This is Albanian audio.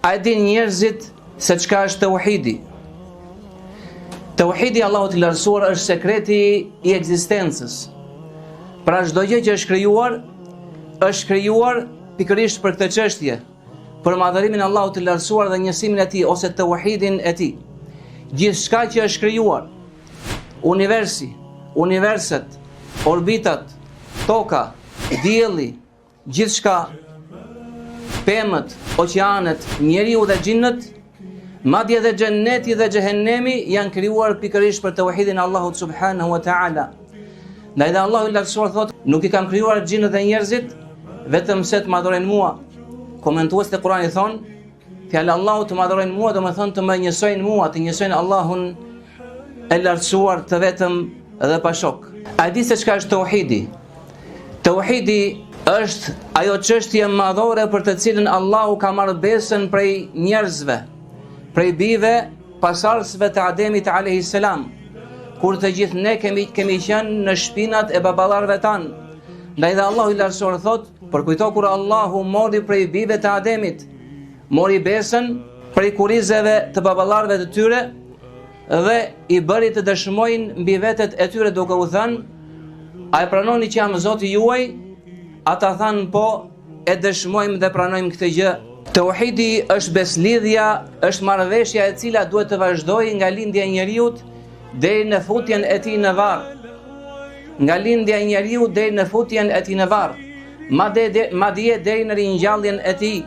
A e din njerëzit se çka është tauhidi? Tauhidi, Allahu i lartësuar, është sekreti i ekzistencës. Pra çdo gjë që është krijuar pikërisht për këtë çështje, për madhërimin e Allahut të lartësuar dhe njësimin e tij ose tauhidin e tij. Gjithçka që është krijuar, universi, universit, orbitat, toka, dielli, gjithçka, pemët, oqeanet, njeriu dhe xhinët, madje edhe xheneti dhe xhehenemi janë krijuar pikërisht për tauhidin e Allahut subhanahu wa taala. Ndaj dhe Allahu i lartësuar thotë: "Nuk i kam krijuar xhinët dhe njerëzit vetëm se të më adhurojnë mua." Komentuesit e Kuranit thonë, fjalë Allahu të më adhurojnë mua, do të thonë të më njësojnë mua, të njësojnë Allahun e lartësuar të vetëm dhe pa shok. A di se çka është tauhidi? Tauhidi është ajo çështje madhore për të cilën Allahu ka marrë besën prej njerëzve, prej bijve pasardhësve të Ademit alayhis salam, kur të gjithë ne kemi qenë në shpinat e baballarëve tanë. Ndaj dhe Allahu i lartësuar thotë, përkujto kur Allahu mori prej bijve të Ademit, mori besën prej kurizeve të baballarëve të tyre dhe i bëri të dëshmojnë mbi vetet e tyre duke u thënë: "A e pranoni që jam Zoti juaj?" Ata thanë: "Po, e dëshmojmë dhe pranojmë këtë gjë." Tauhidi është beslidhja, është marrëveshja e cila duhet të vazhdojë nga lindja e njeriut deri në futjen e tij në varr. Nga lindja e njeriut deri në futjen e tij në varr, madje deri në ringjalljen e tij.